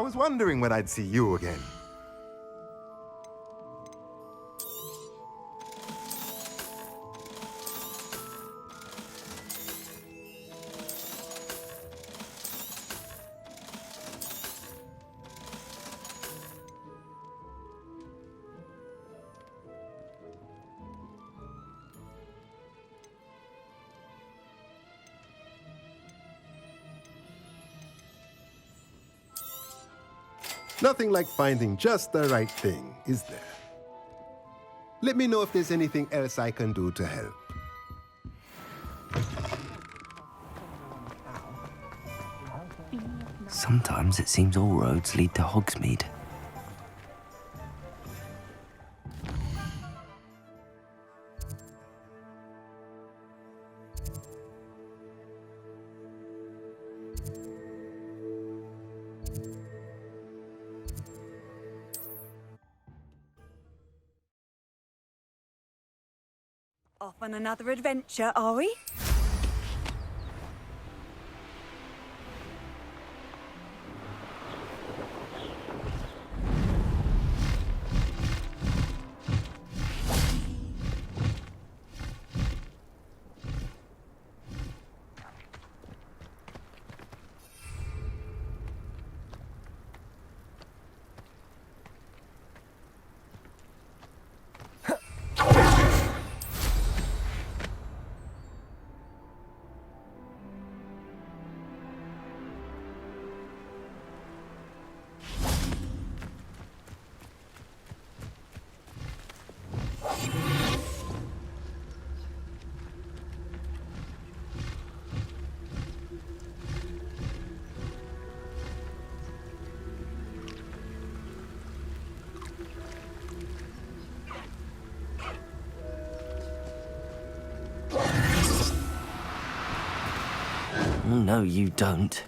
I was wondering when I'd see you again. Nothing like finding just the right thing, is there? Let me know if there's anything else I can do to help. Sometimes it seems all roads lead to Hogsmeade. Off on another adventure, are we? No, you don't.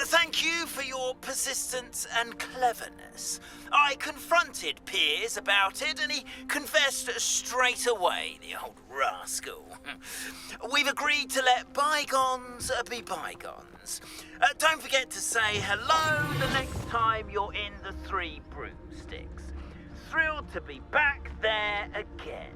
Thank you for your persistence and cleverness. I confronted Piers about it and he confessed straight away, the old rascal. We've agreed to let bygones be bygones. Don't forget to say hello the next time you're in the Three Broomsticks. Thrilled to be back there again.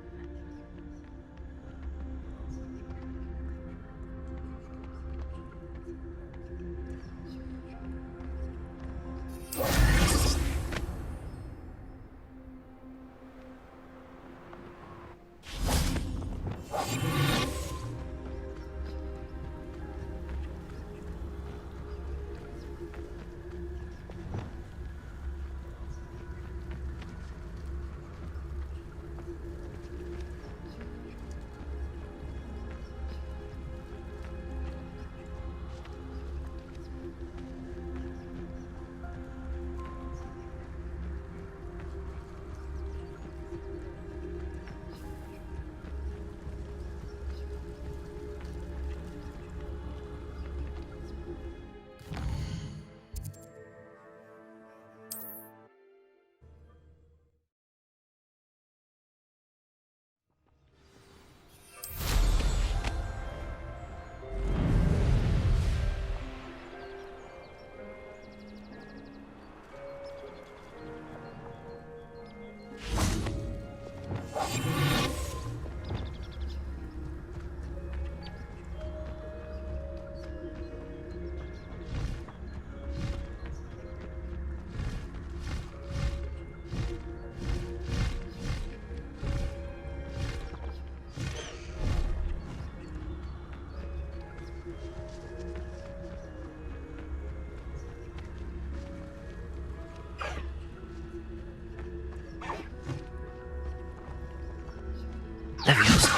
Leviosa.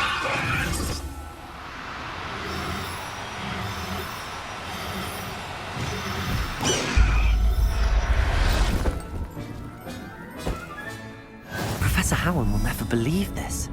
Professor Howard will never believe this.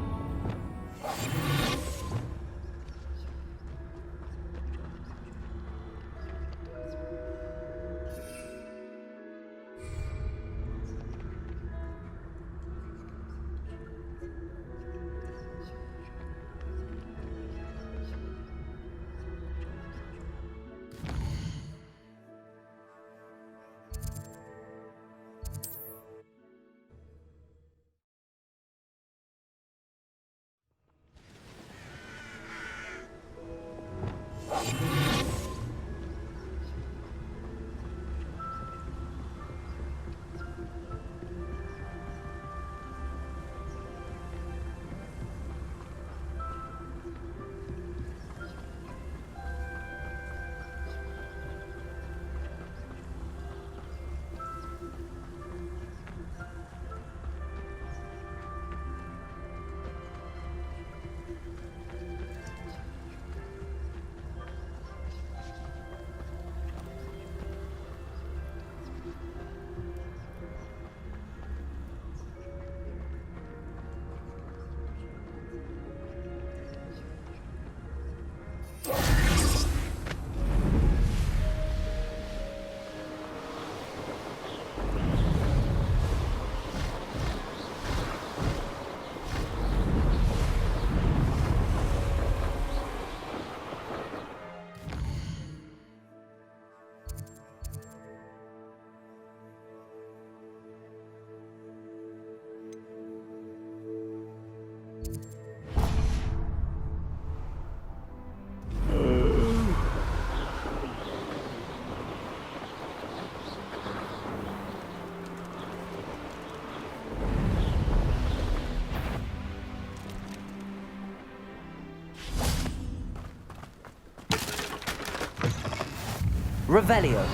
Revelio.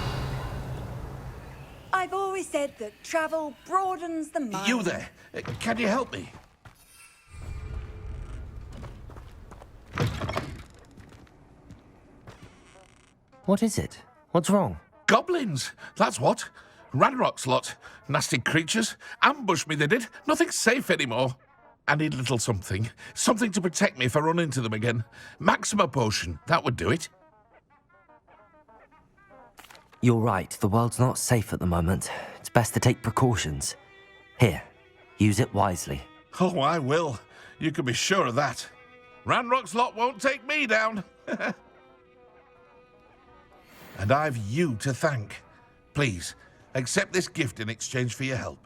I've always said that travel broadens the mind. You there? Can you help me? What is it? What's wrong? Goblins, that's what. Ranrock's lot. Nasty creatures. Ambushed me, they did. Nothing's safe anymore. I need a little something. Something to protect me if I run into them again. Maxima potion, that would do it. You're right, the world's not safe at the moment. It's best to take precautions. Here, use it wisely. Oh, I will. You can be sure of that. Ranrock's lot won't take me down. And I've you to thank. Please, accept this gift in exchange for your help.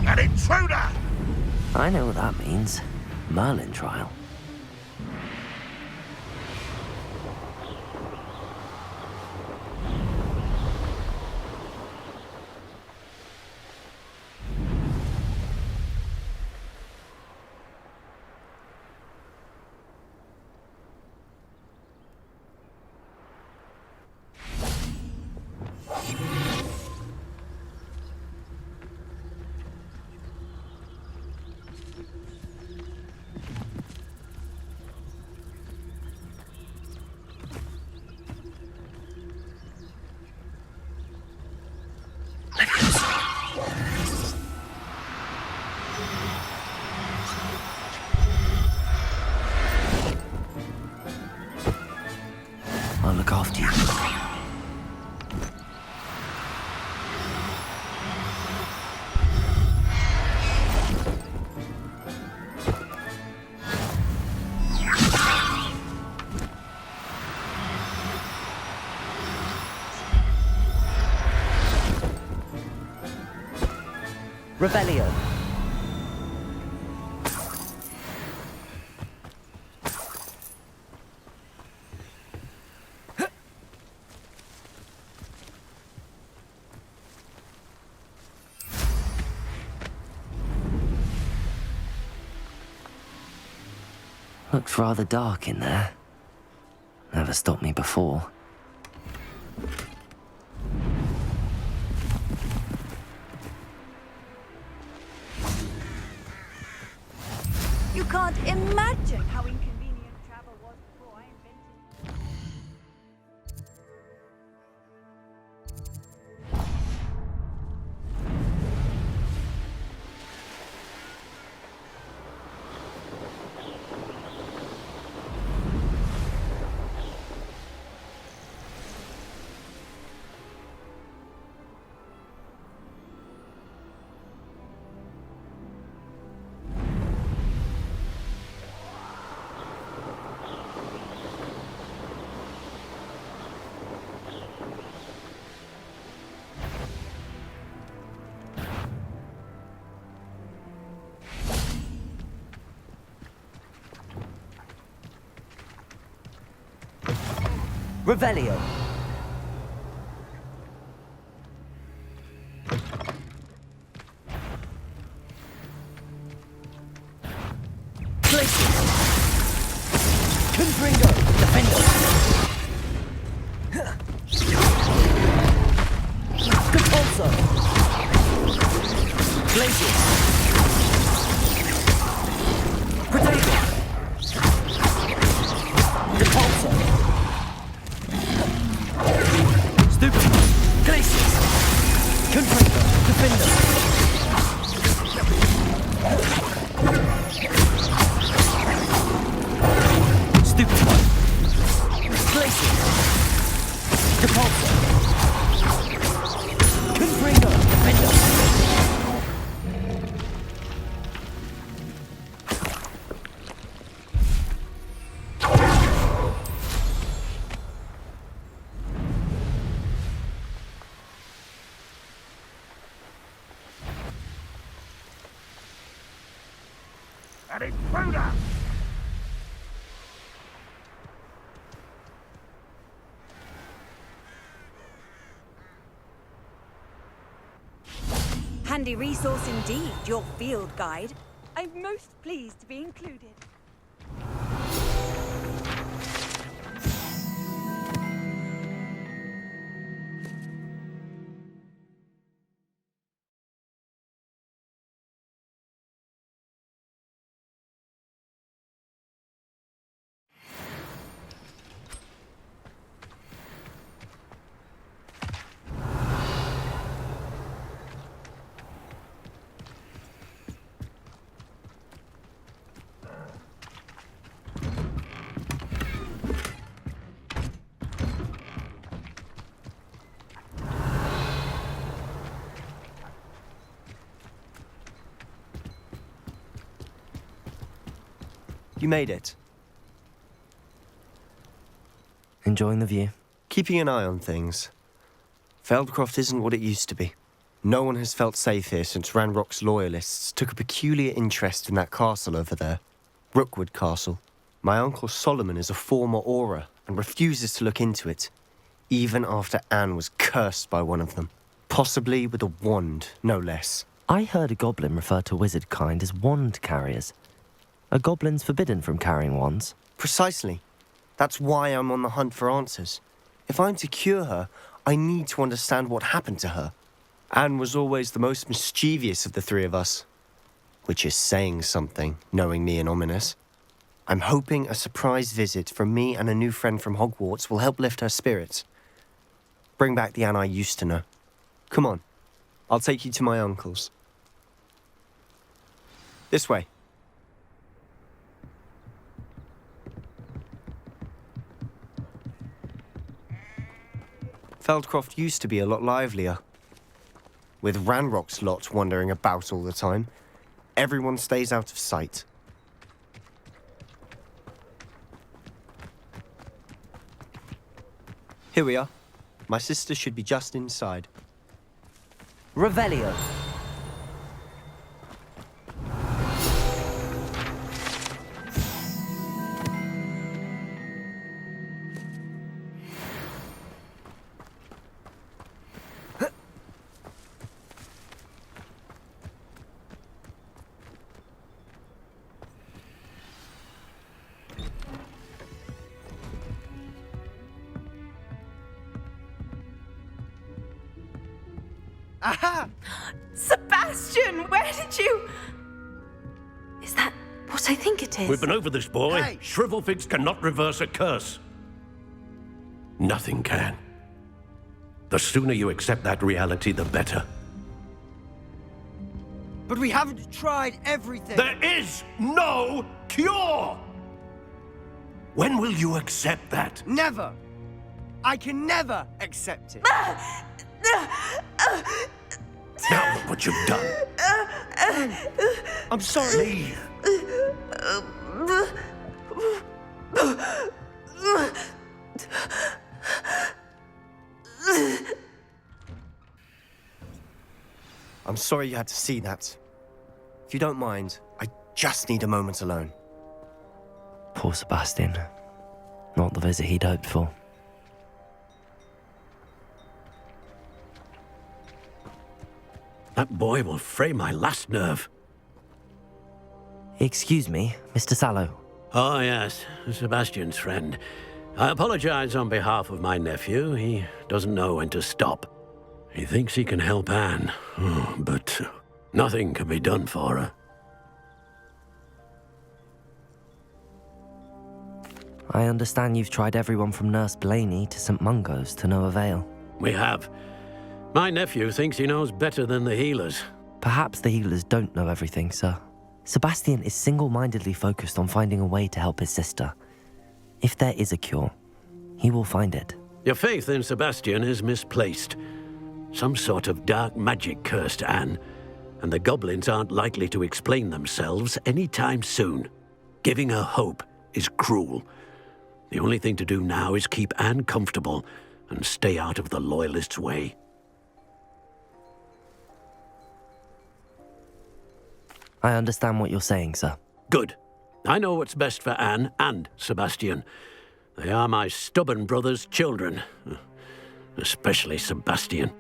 An intruder! I know what that means. Merlin trial. I'll look after you. Revelio. Looks rather dark in there. Never stopped me before. You can't imagine how inconvenient travel was before I invented it. Revelio. Places. Confringo. Defendo. Compulso. Glacius. Protego. Compulso. Stupid. Glacius. Confringo. Defendo. Stupid one. Glacius. Compulso. Confringo. Defendo. An intruder! Handy resource indeed, your field guide. I'm most pleased to be included. You made it. Enjoying the view? Keeping an eye on things. Feldcroft isn't what it used to be. No one has felt safe here since Ranrock's loyalists took a peculiar interest in that castle over there. Rookwood Castle. My uncle Solomon is a former Auror and refuses to look into it, even after Anne was cursed by one of them. Possibly with a wand, no less. I heard a goblin refer to wizard kind as wand carriers. Are goblins forbidden from carrying wands? Precisely. That's why I'm on the hunt for answers. If I'm to cure her, I need to understand what happened to her. Anne was always the most mischievous of the three of us. Which is saying something, knowing me and Ominous. I'm hoping a surprise visit from me and a new friend from Hogwarts will help lift her spirits. Bring back the Anne I used to know. Come on, I'll take you to my uncle's. This way. Feldcroft used to be a lot livelier. With Ranrock's lot wandering about all the time, everyone stays out of sight. Here we are. My sister should be just inside. Revelio. Aha! Sebastian, where did you... Is that what I think it is? We've been over this, boy. Hey! Shrivelfigs cannot reverse a curse. Nothing can. The sooner you accept that reality, the better. But we haven't tried everything. There is no cure! When will you accept that? Never! I can never accept it. Now look what you've done. I'm sorry. Leave. I'm sorry you had to see that. If you don't mind, I just need a moment alone. Poor Sebastian. Not the visit he'd hoped for. That boy will fray my last nerve. Excuse me, Mr. Sallow. Oh, yes, Sebastian's friend. I apologize on behalf of my nephew. He doesn't know when to stop. He thinks he can help Anne, but nothing can be done for her. I understand you've tried everyone from Nurse Blaney to St. Mungo's to no avail. We have. My nephew thinks he knows better than the healers. Perhaps the healers don't know everything, sir. Sebastian is single-mindedly focused on finding a way to help his sister. If there is a cure, he will find it. Your faith in Sebastian is misplaced. Some sort of dark magic cursed Anne, and the goblins aren't likely to explain themselves anytime soon. Giving her hope is cruel. The only thing to do now is keep Anne comfortable and stay out of the Loyalists' way. I understand what you're saying, sir. Good. I know what's best for Anne and Sebastian. They are my stubborn brother's children. Especially Sebastian.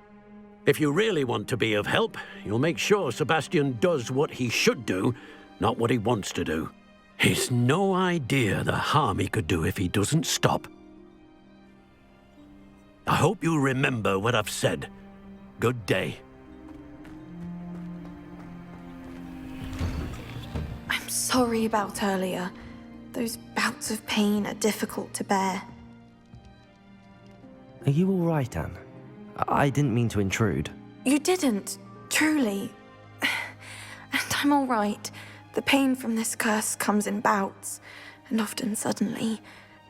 If you really want to be of help, you'll make sure Sebastian does what he should do, not what he wants to do. He's no idea the harm he could do if he doesn't stop. I hope you remember what I've said. Good day. I'm sorry about earlier. Those bouts of pain are difficult to bear. Are you all right, Anne? I didn't mean to intrude. You didn't, truly. And I'm all right. The pain from this curse comes in bouts, and often suddenly.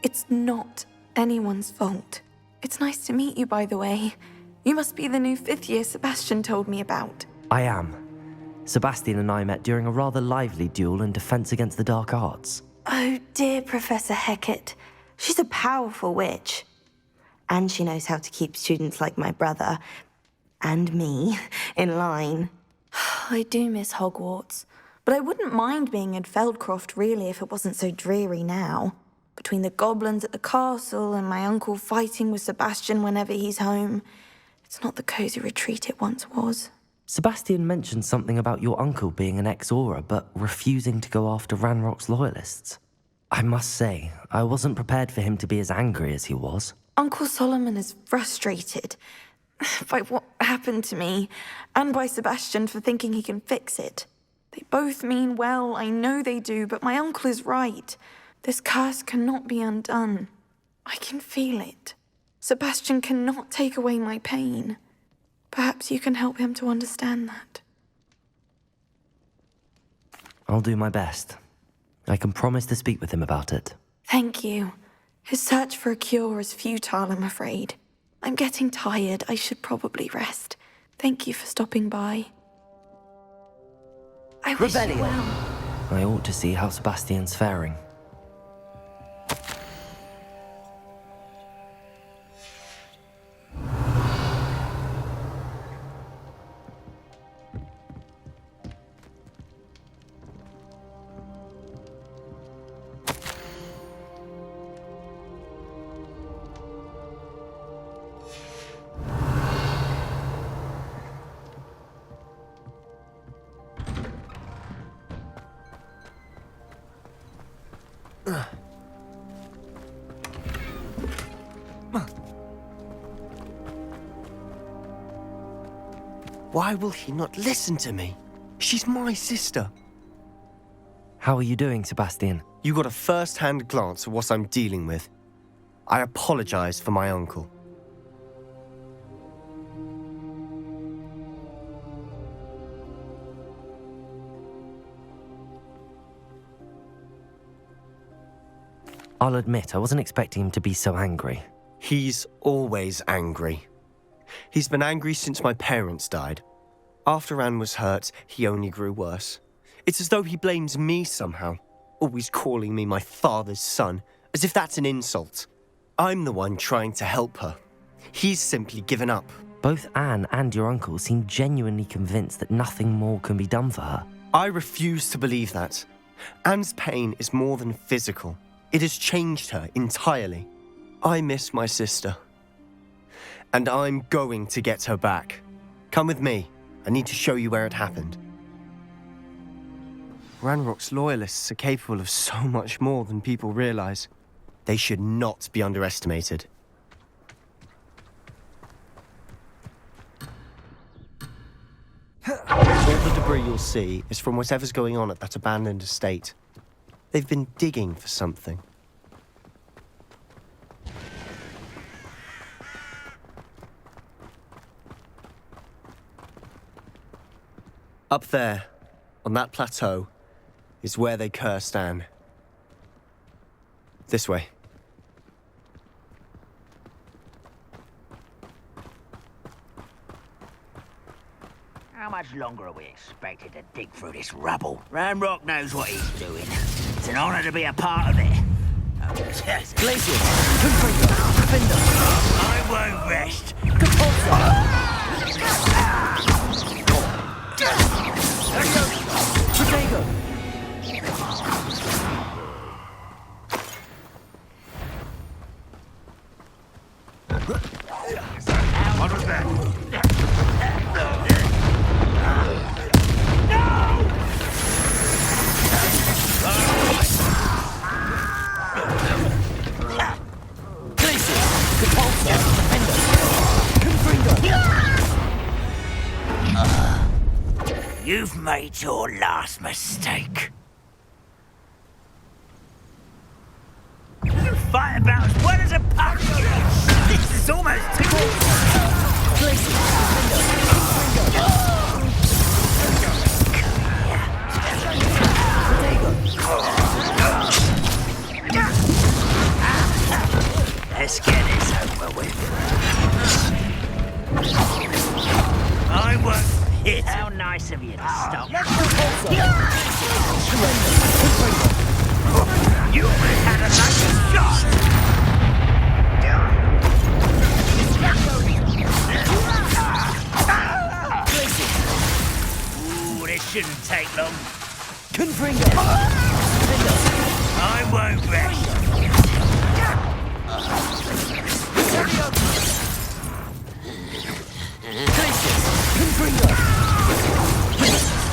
It's not anyone's fault. It's nice to meet you, by the way. You must be the new 5th year Sebastian told me about. I am. Sebastian and I met during a rather lively duel in Defense Against the Dark Arts. Oh, dear Professor Hecat. She's a powerful witch. And she knows how to keep students like my brother, and me, in line. I do miss Hogwarts, but I wouldn't mind being in Feldcroft, really, if it wasn't so dreary now. Between the goblins at the castle and my uncle fighting with Sebastian whenever he's home, it's not the cozy retreat it once was. Sebastian mentioned something about your uncle being an ex-Aura, but refusing to go after Ranrock's loyalists. I must say, I wasn't prepared for him to be as angry as he was. Uncle Solomon is frustrated by what happened to me, and by Sebastian for thinking he can fix it. They both mean well, I know they do, but my uncle is right. This curse cannot be undone. I can feel it. Sebastian cannot take away my pain. Perhaps you can help him to understand that. I'll do my best. I can promise to speak with him about it. Thank you. His search for a cure is futile, I'm afraid. I'm getting tired. I should probably rest. Thank you for stopping by. I wish you Revelio. well. I ought to see how Sebastian's faring. Why will he not listen to me? She's my sister. How are you doing, Sebastian? You got a first-hand glance at what I'm dealing with. I apologize for my uncle. I'll admit, I wasn't expecting him to be so angry. He's always angry. He's been angry since my parents died. After Anne was hurt, he only grew worse. It's as though he blames me somehow, always calling me my father's son, as if that's an insult. I'm the one trying to help her. He's simply given up. Both Anne and your uncle seem genuinely convinced that nothing more can be done for her. I refuse to believe that. Anne's pain is more than physical. It has changed her entirely. I miss my sister. And I'm going to get her back. Come with me. I need to show you where it happened. Ranrock's loyalists are capable of so much more than people realize. They should not be underestimated. All the debris you'll see is from whatever's going on at that abandoned estate. They've been digging for something. Up there, on that plateau, is where they cursed Anne. This way. How much longer are we expected to dig through this rubble? Ranrock knows what he's doing. It's an honor to be a part of it. Glacius! Confringo! Defender! I won't rest. Protego! What was that? You've made your last mistake. You fight about as well as a pup. This is almost Let's get this over with. I won't hit. How nice of you to stop. You had a nice shot. Ooh, this shouldn't take long. I won't rest.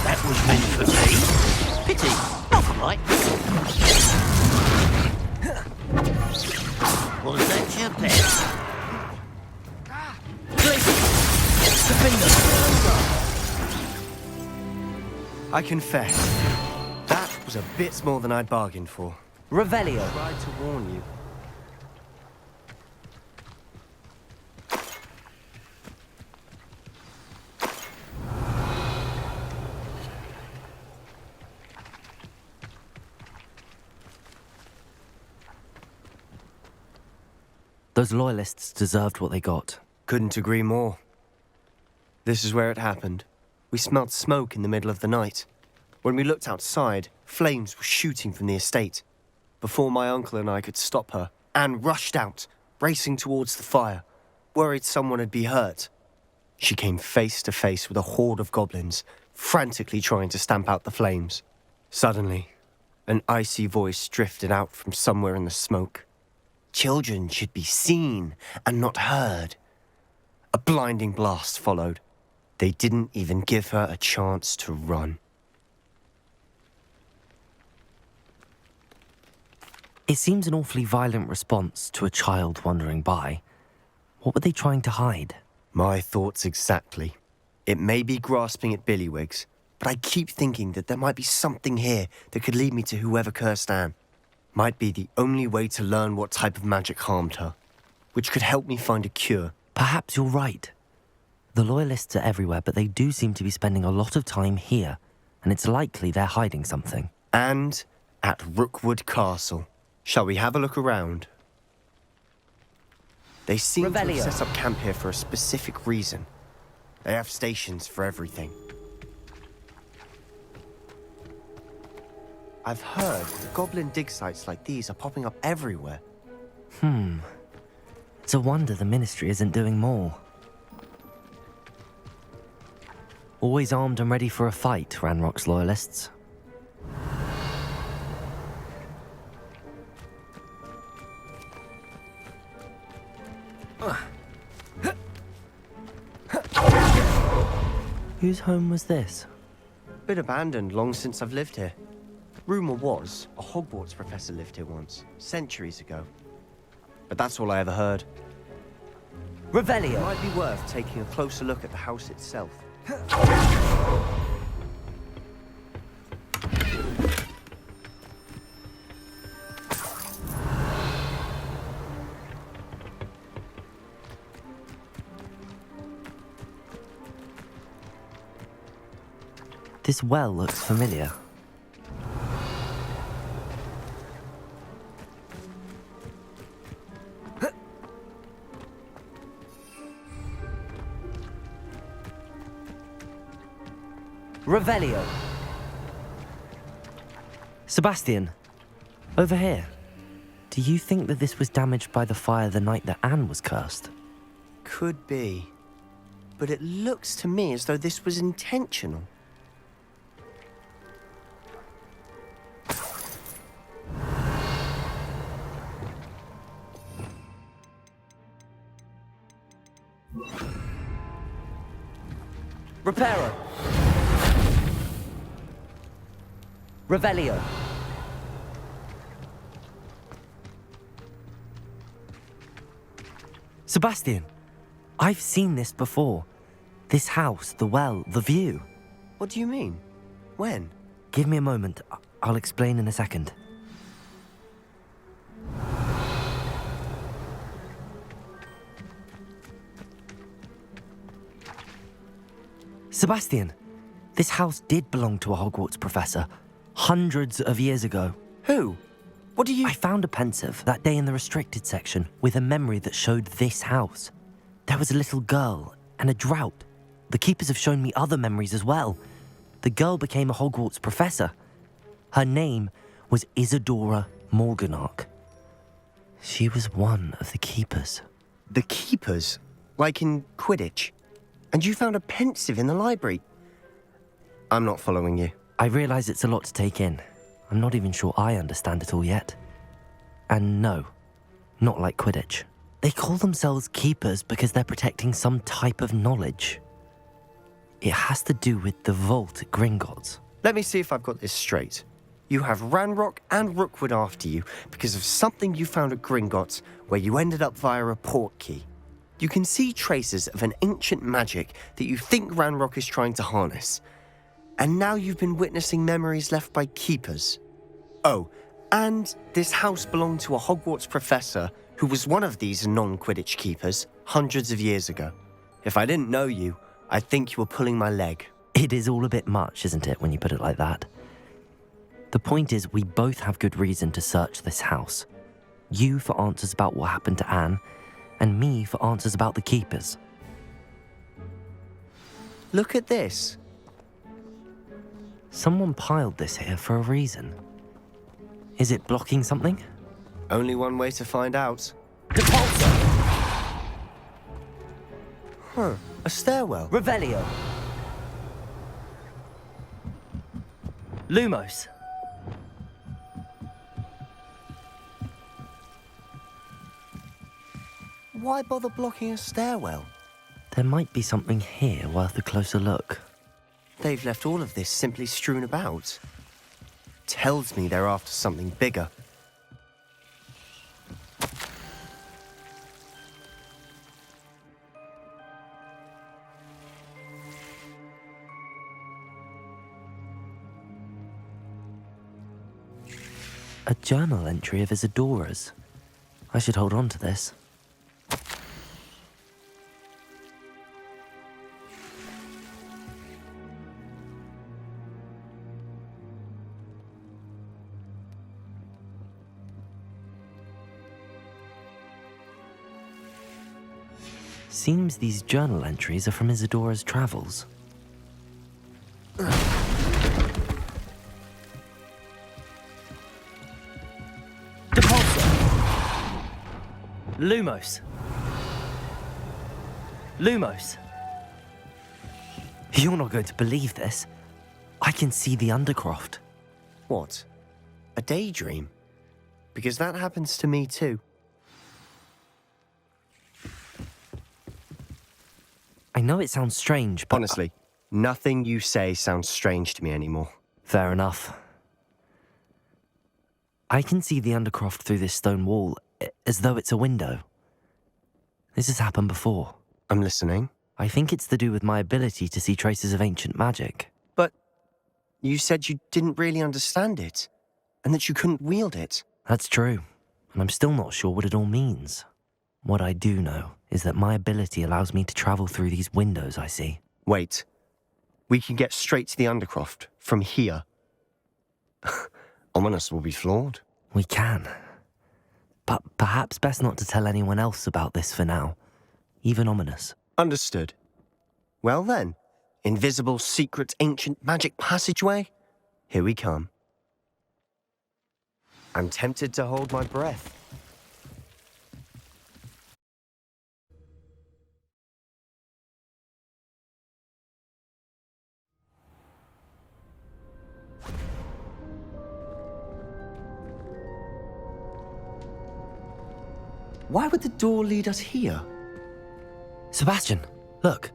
That was meant for me. Pity, not quite. Was that your best? I confess, that was a bit more than I'd bargained for. Revelio! I tried to warn you. Those loyalists deserved what they got. Couldn't agree more. This is where it happened. We smelled smoke in the middle of the night. When we looked outside, flames were shooting from the estate. Before my uncle and I could stop her, Anne rushed out, racing towards the fire, worried someone had been hurt. She came face to face with a horde of goblins, frantically trying to stamp out the flames. Suddenly, an icy voice drifted out from somewhere in the smoke. Children should be seen and not heard. A blinding blast followed. They didn't even give her a chance to run. It seems an awfully violent response to a child wandering by. What were they trying to hide? My thoughts exactly. It may be grasping at Billywigs, but I keep thinking that there might be something here that could lead me to whoever cursed Anne. Might be the only way to learn what type of magic harmed her, which could help me find a cure. Perhaps you're right. The Loyalists are everywhere, but they do seem to be spending a lot of time here, and it's likely they're hiding something. And at Rookwood Castle. Shall we have a look around? They seem to have set up camp here for a specific reason. They have stations for everything. I've heard that goblin dig sites like these are popping up everywhere. It's a wonder the Ministry isn't doing more. Always armed and ready for a fight, Ranrock's Loyalists. Whose home was this? Been abandoned long since I've lived here. Rumour was a Hogwarts professor lived here once, centuries ago. But that's all I ever heard. Revelio! It might be worth taking a closer look at the house itself. This well looks familiar. Revelio. Sebastian, over here. Do you think that this was damaged by the fire the night that Anne was cursed? Could be. But it looks to me as though this was intentional. Reparo. Revelio. Sebastian, I've seen this before. This house, the well, the view. What do you mean? When? Give me a moment. I'll explain in a second. Sebastian, this house did belong to a Hogwarts professor, hundreds of years ago. Who? What do you... I found a pensive that day in the restricted section with a memory that showed this house. There was a little girl and a drought. The keepers have shown me other memories as well. The girl became a Hogwarts professor. Her name was Isadora Morganach. She was one of the keepers. The keepers? Like in Quidditch? And you found a pensive in the library? I'm not following you. I realise it's a lot to take in. I'm not even sure I understand it all yet. And no, not like Quidditch. They call themselves keepers because they're protecting some type of knowledge. It has to do with the vault at Gringotts. Let me see if I've got this straight. You have Ranrock and Rookwood after you because of something you found at Gringotts where you ended up via a portkey. You can see traces of an ancient magic that you think Ranrock is trying to harness. And now you've been witnessing memories left by keepers. Oh, and this house belonged to a Hogwarts professor who was one of these non-Quidditch keepers hundreds of years ago. If I didn't know you, I'd think you were pulling my leg. It is all a bit much, isn't it, when you put it like that? The point is, we both have good reason to search this house. You for answers about what happened to Anne, and me for answers about the keepers. Look at this. Someone piled this here for a reason. Is it blocking something? Only one way to find out. Repulsor! Huh, a stairwell. Revelio! Lumos! Why bother blocking a stairwell? There might be something here worth a closer look. They've left all of this simply strewn about. Tells me they're after something bigger. A journal entry of Isadora's. I should hold on to this. Seems these journal entries are from Isadora's travels. Lumos. Lumos. You're not going to believe this. I can see the Undercroft. What? A daydream? Because that happens to me too. I know it sounds strange, but... Honestly, nothing you say sounds strange to me anymore. Fair enough. I can see the Undercroft through this stone wall, as though it's a window. This has happened before. I'm listening. I think it's to do with my ability to see traces of ancient magic. But you said you didn't really understand it, and that you couldn't wield it. That's true, and I'm still not sure what it all means. What I do know is that my ability allows me to travel through these windows I see. Wait. We can get straight to the Undercroft from here. Ominous will be floored. We can. But perhaps best not to tell anyone else about this for now. Even Ominous. Understood. Well then, invisible, secret, ancient magic passageway? Here we come. I'm tempted to hold my breath. Why would the door lead us here? Sebastian, look.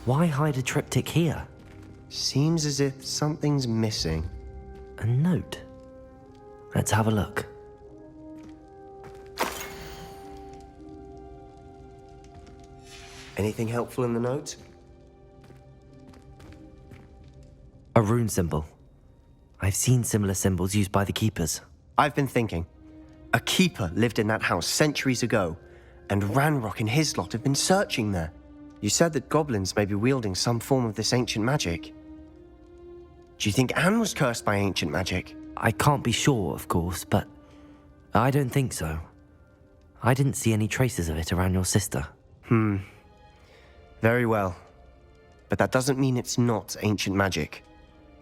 Why hide a triptych here? Seems as if something's missing. A note. Let's have a look. Anything helpful in the note? A rune symbol. I've seen similar symbols used by the keepers. I've been thinking. A keeper lived in that house centuries ago, and Ranrock and his lot have been searching there. You said that goblins may be wielding some form of this ancient magic. Do you think Anne was cursed by ancient magic? I can't be sure, of course, but I don't think so. I didn't see any traces of it around your sister. Very well. But that doesn't mean it's not ancient magic.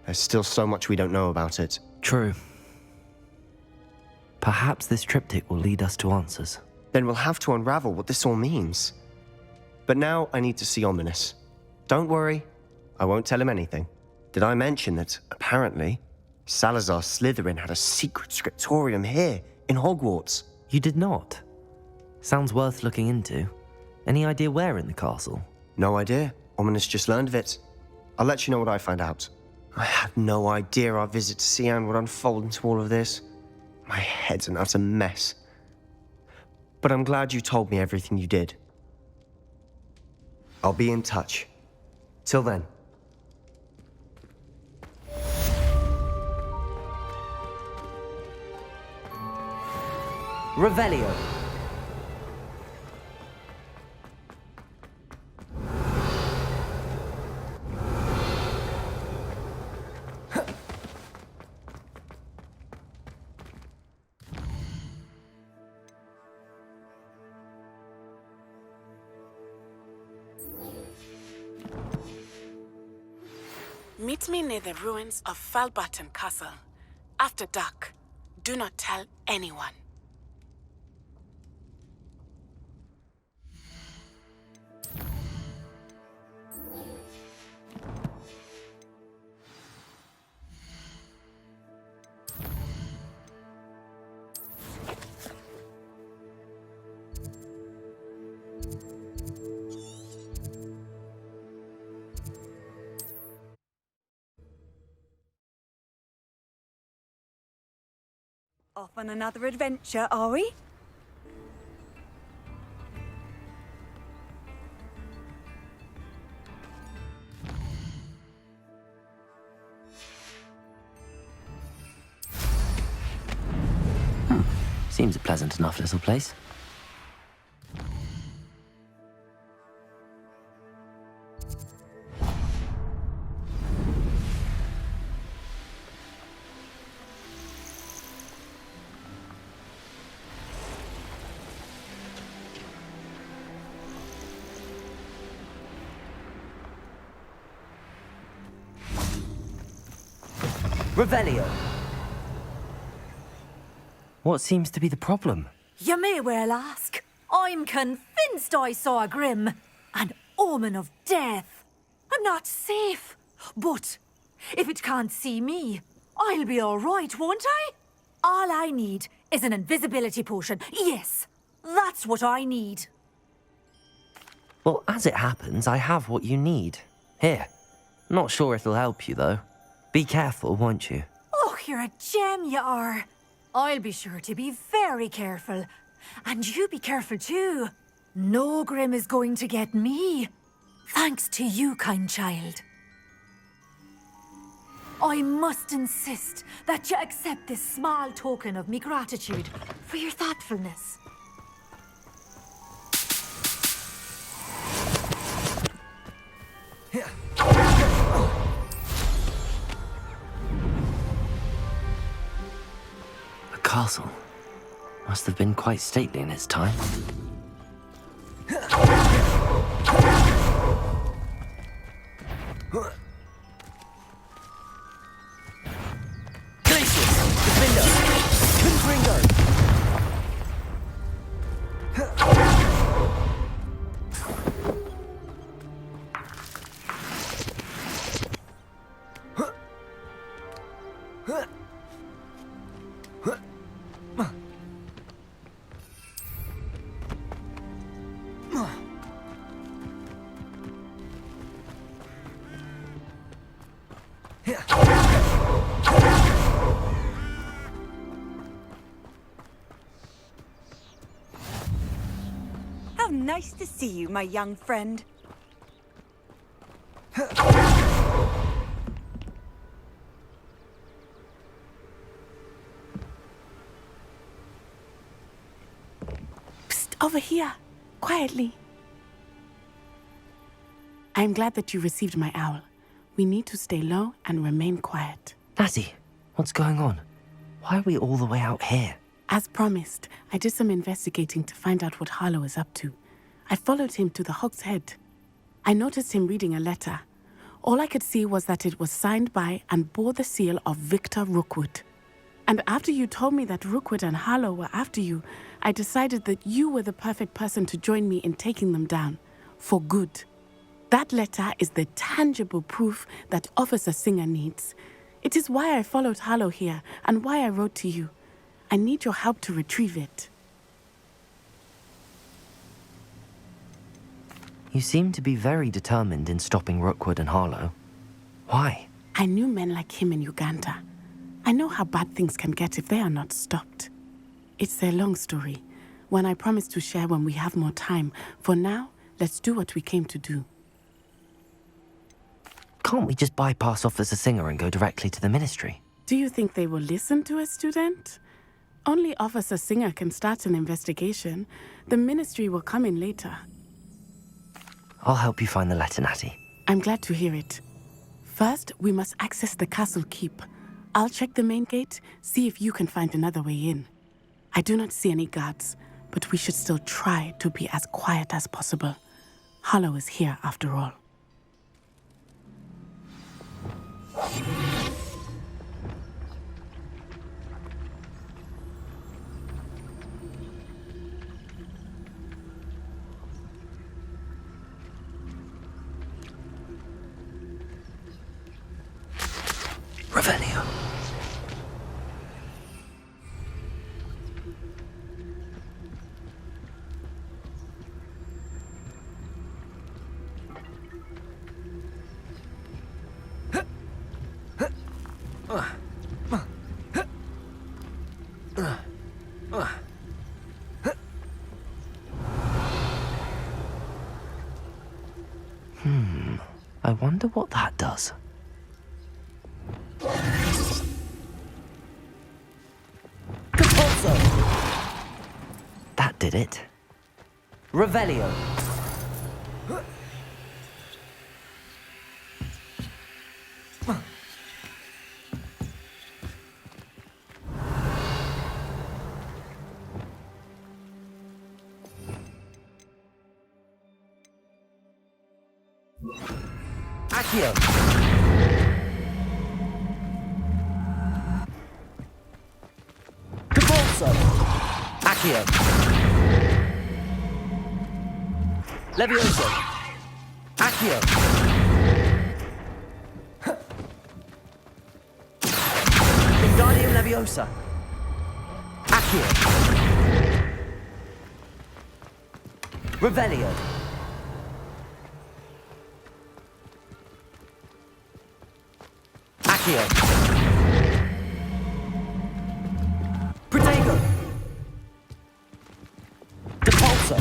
There's still so much we don't know about it. True. Perhaps this triptych will lead us to answers. Then we'll have to unravel what this all means. But now I need to see Ominous. Don't worry, I won't tell him anything. Did I mention that, apparently, Salazar Slytherin had a secret scriptorium here in Hogwarts? You did not? Sounds worth looking into. Any idea where in the castle? No idea. Ominous just learned of it. I'll let you know what I find out. I had no idea our visit to Sian would unfold into all of this. My head's an utter mess. But I'm glad you told me everything you did. I'll be in touch. Till then. Revelio. Meet me near the ruins of Falbaton Castle. After dark. Do not tell anyone. Off on another adventure, are we? Seems a pleasant enough little place. Revelio. What seems to be the problem? You may well ask. I'm convinced I saw a grim, an omen of death. I'm not safe, but if it can't see me, I'll be all right, won't I? All I need is an invisibility potion. Yes, that's what I need. Well, as it happens, I have what you need. Here. Not sure it'll help you, though. Be careful, won't you? Oh, you're a gem, you are. I'll be sure to be very careful. And you be careful too. No grim is going to get me. Thanks to you, kind child. I must insist that you accept this small token of me gratitude for your thoughtfulness. A castle. Must have been quite stately in its time. How nice to see you, my young friend. Psst, over here. Quietly. I'm glad that you received my owl. We need to stay low and remain quiet. Lassie, what's going on? Why are we all the way out here? As promised, I did some investigating to find out what Harlow is up to. I followed him to the Hog's Head. I noticed him reading a letter. All I could see was that it was signed by and bore the seal of Victor Rookwood. And after you told me that Rookwood and Harlow were after you, I decided that you were the perfect person to join me in taking them down. For good. That letter is the tangible proof that Officer Singer needs. It is why I followed Harlow here and why I wrote to you. I need your help to retrieve it. You seem to be very determined in stopping Rookwood and Harlow. Why? I knew men like him in Uganda. I know how bad things can get if they are not stopped. It's a long story, one I promise to share when we have more time. For now, let's do what we came to do. Can't we just bypass Officer Singer and go directly to the ministry? Do you think they will listen to a student? Only Officer Singer can start an investigation. The ministry will come in later. I'll help you find the letter, Natty. I'm glad to hear it. First, we must access the castle keep. I'll check the main gate, see if you can find another way in. I do not see any guards, but we should still try to be as quiet as possible. Hollow is here after all. Revelio. I wonder what that does. That did it. Revelio. Accio. Cabalso. Accio. Levioso. Accio. Wingardium Leviosa. Accio. Revelio. Accio. Protego. Depulso.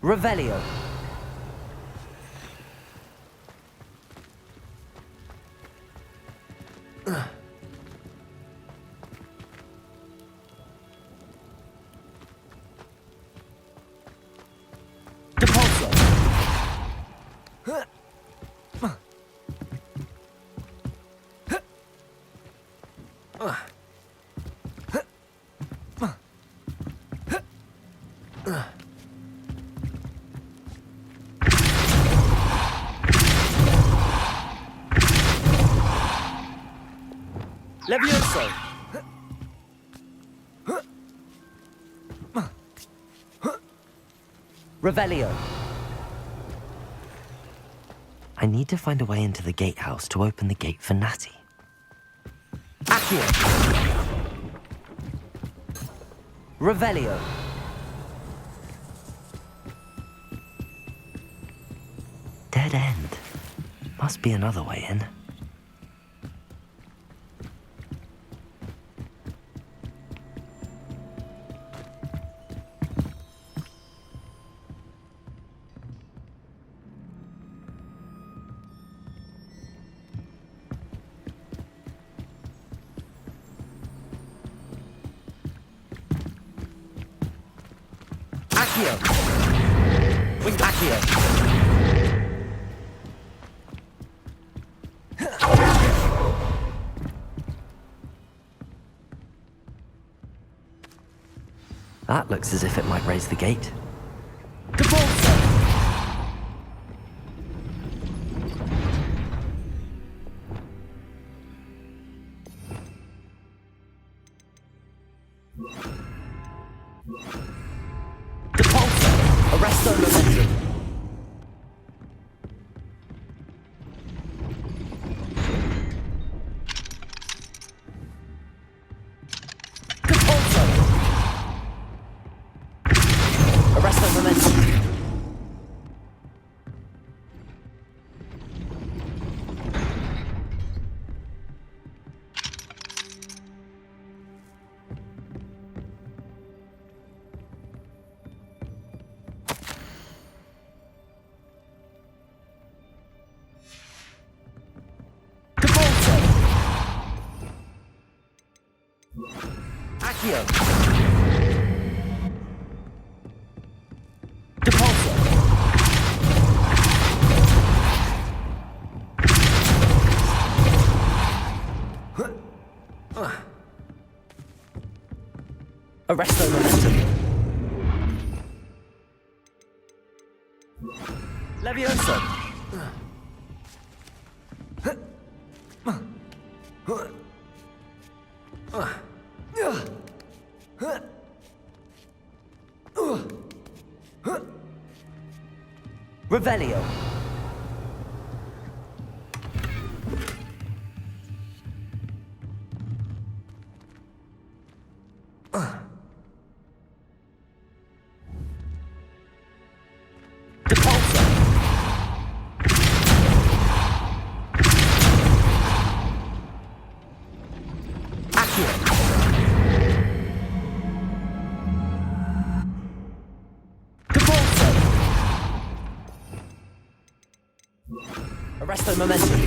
Revelio. Depulso. Levioso. Revelio. I need to find a way into the gatehouse to open the gate for Natty. Accio. Revelio. Dead end. Must be another way in. Accio. Accio. That looks as if it might raise the gate. Depulso. Depulso. Arresto momentum. Depulso. Arresto momentum. Accio. Depulso. Arresto momentum. Levioso. Revelio. Depulso. Accio. Depulso. Arresto momentum.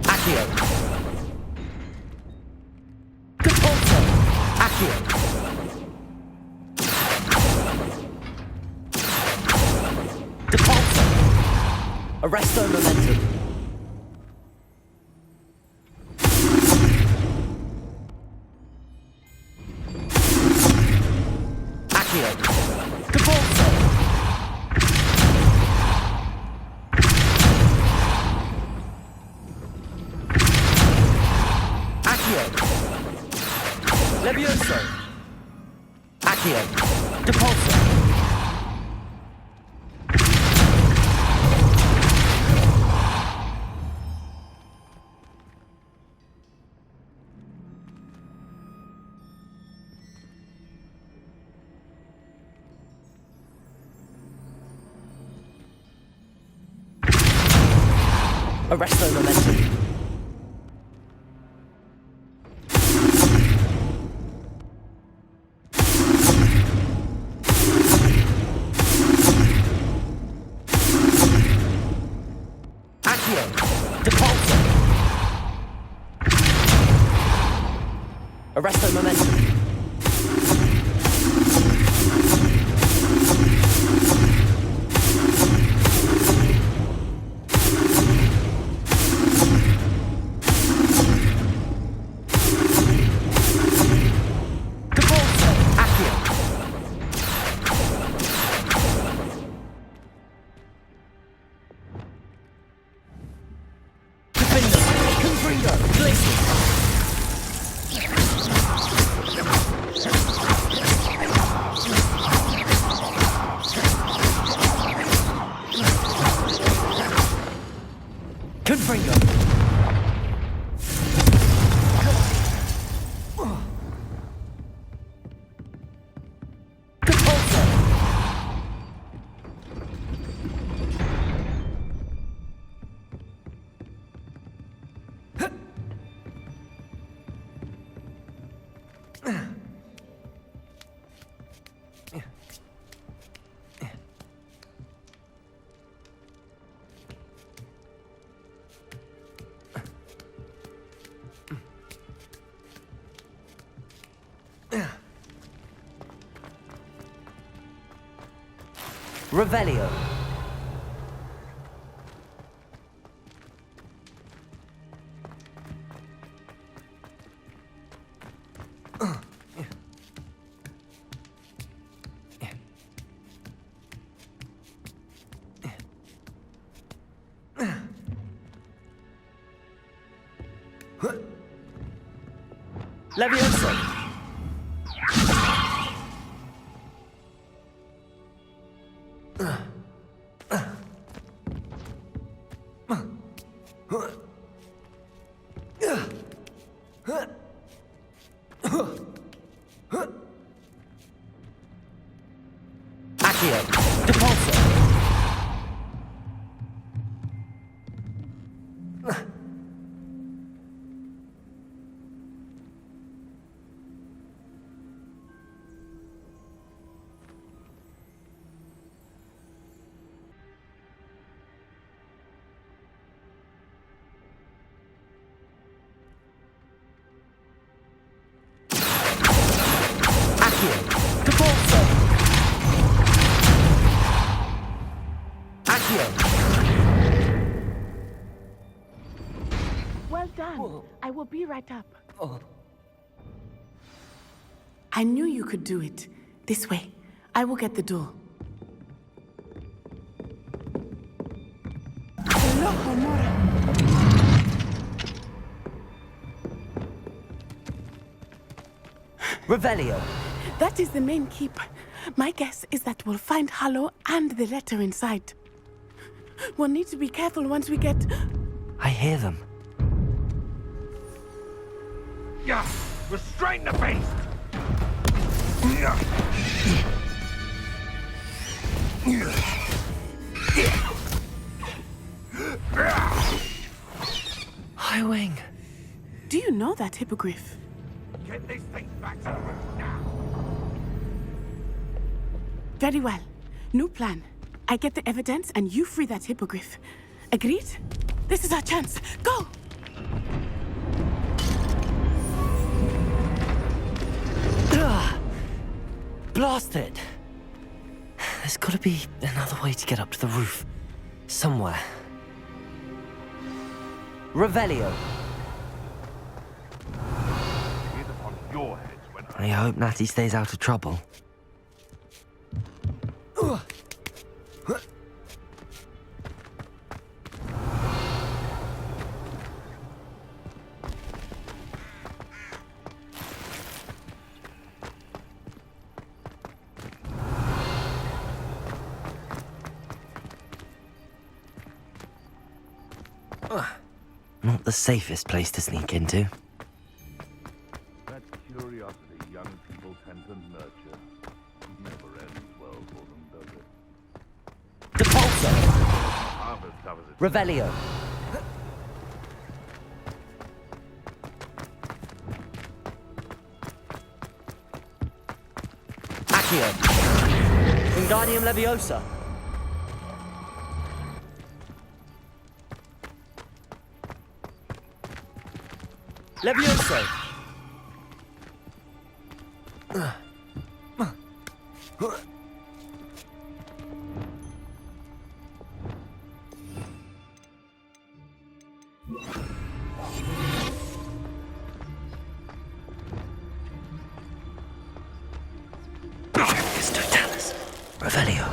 Accio. Depulso. Accio. Depulso. Arresto momentum. Accio. Depulso. Accio. Levioso. Accio. Depulso. Arresto momentum. Accio. Depulso. Arresto momentum. Depulso. Accio. Defender. Confringo. Glacier. Confringo. Depulso. Revelio. Levioso. Accio. Depulso. Accio! Defaulto! Accio! Well done. Whoa. I will be right up. Oh. I knew you could do it. This way. I will get the door. Hello, Homura. Revelio! That is the main keep. My guess is that we'll find Hallow and the letter inside. We'll need to be careful once we get... I hear them. Yeah, restrain the beast! Highwing! Do you know that hippogriff? Get these things back to the room now! Very well. New plan. I get the evidence and you free that hippogriff. Agreed? This is our chance. Go! Ugh. Blast it! There's gotta be another way to get up to the roof. Somewhere. Revelio! Here's upon your heads when I hope Natty stays out of trouble. Not the safest place to sneak into. that curiosity young people tend to nurture never ends well for them, does it? Depulso! Half as tough as it Revelio! Accio! Wingardium Leviosa! Levioso! Totalis. Revelio.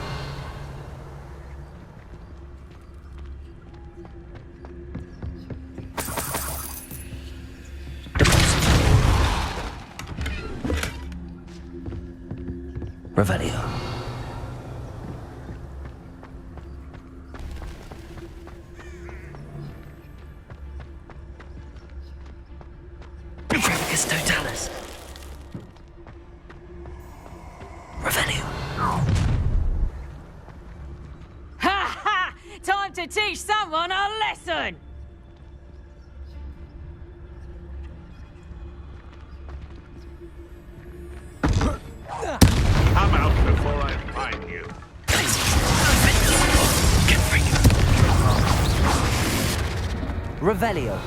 Revelio. Brevis Totalis. Revelio. Ha ha! Time to teach someone a lesson! come out before I find you. Revelio.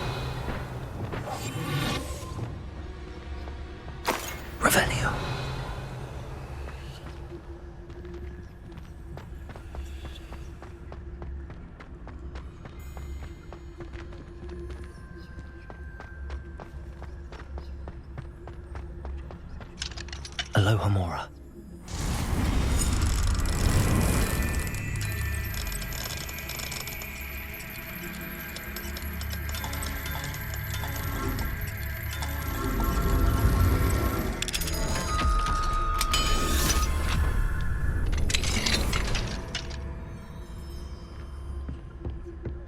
Revelio. Aloha Mora.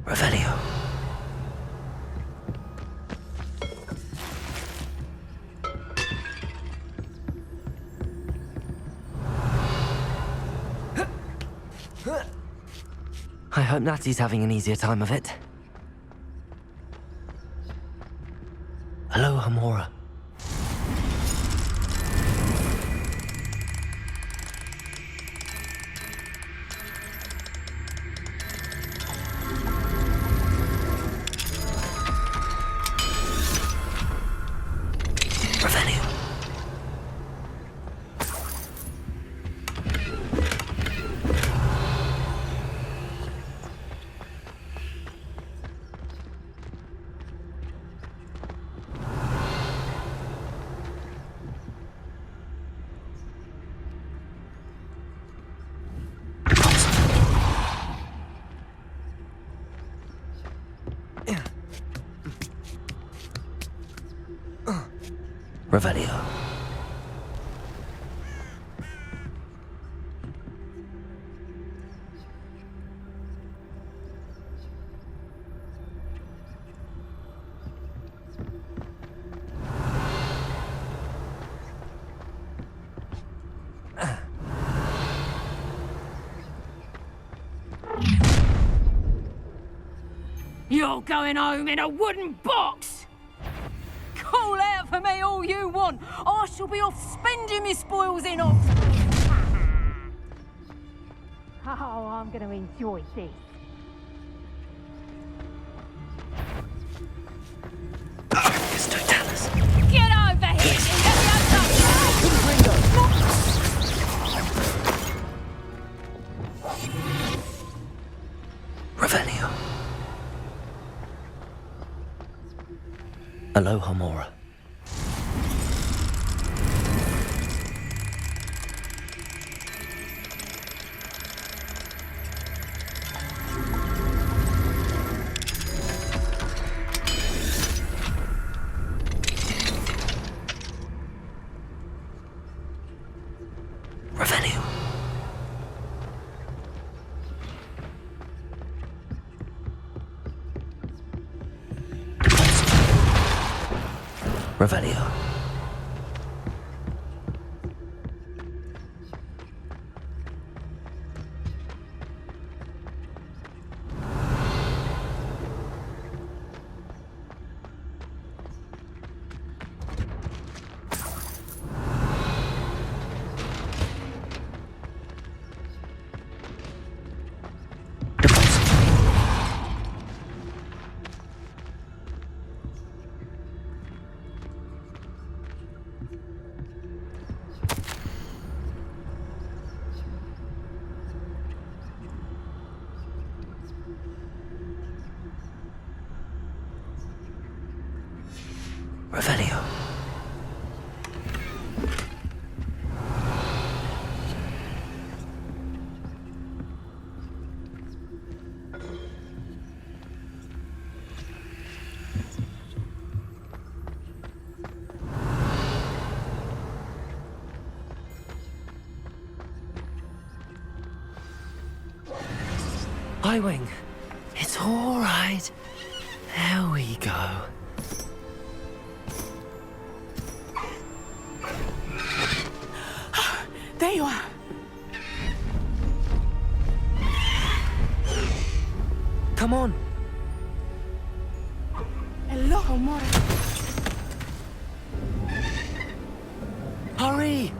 Revelio. I hope Natty's having an easier time of it. Aloha Mora. Revelio. Revelio. You're going home in a wooden box! Call out for me all you want. I shall be off spending my spoils in Oxford. Oh, I'm going to enjoy this. It's Totalis. Get over here and get the Revelio. Aloha, Mora. Revelio. Revelio. Revelio. Highwing, it's all right. There we go. There you are. Come on. Aloha, Mora. Hurry.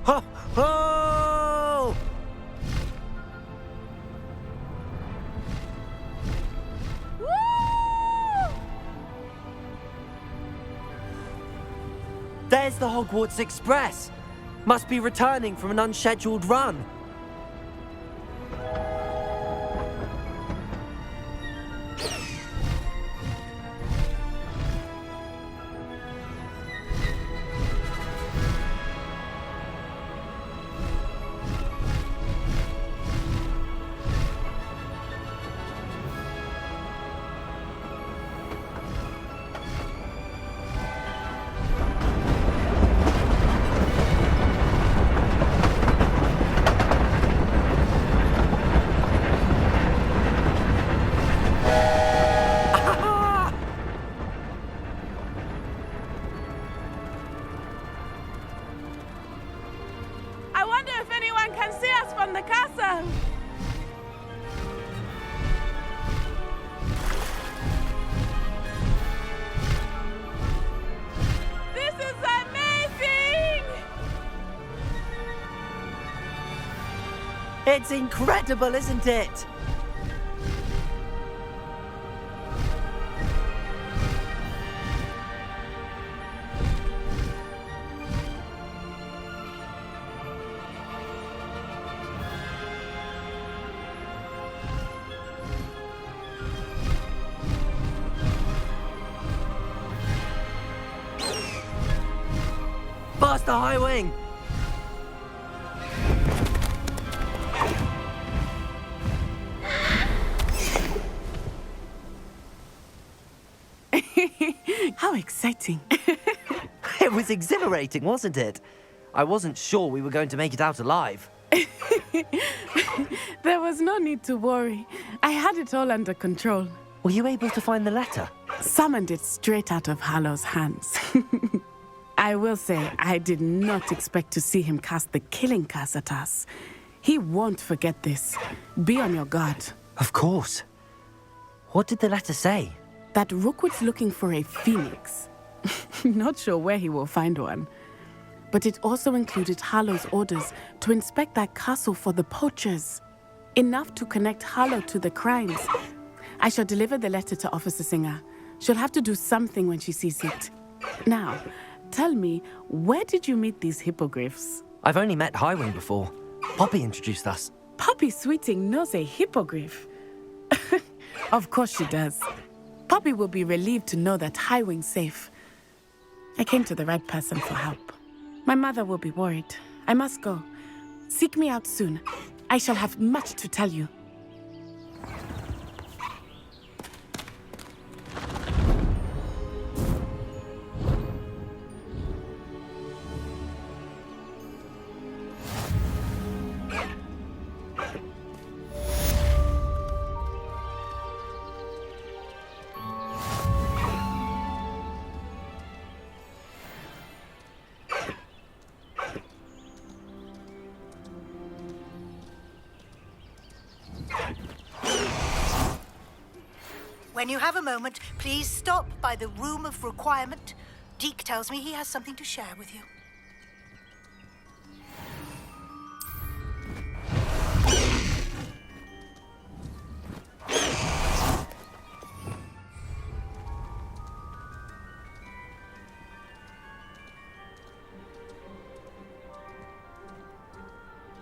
Ho! Ho! There's the Hogwarts Express. Must be returning from an unscheduled run. I wonder if anyone can see us from the castle. This is amazing! It's incredible, isn't it? Faster, High Wing! How exciting. It was exhilarating, wasn't it? I wasn't sure we were going to make it out alive. There was no need to worry. I had it all under control. Were you able to find the letter? Summoned it straight out of Harlow's hands. I will say, I did not expect to see him cast the killing curse at us. He won't forget this. Be on your guard. Of course. What did the letter say? That Rookwood's looking for a phoenix. Not sure where he will find one. But it also included Harlow's orders to inspect that castle for the poachers. Enough to connect Harlow to the crimes. I shall deliver the letter to Officer Singer. She'll have to do something when she sees it. Now, tell me, where did you meet these hippogriffs? I've only met High Wing before. Poppy introduced us. Poppy Sweeting knows a hippogriff. Of course she does. Poppy will be relieved to know that High Wing's safe. I came to the right person for help. My mother will be worried. I must go. Seek me out soon. I shall have much to tell you. When you have a moment, please stop by the Room of Requirement. Deke tells me he has something to share with you.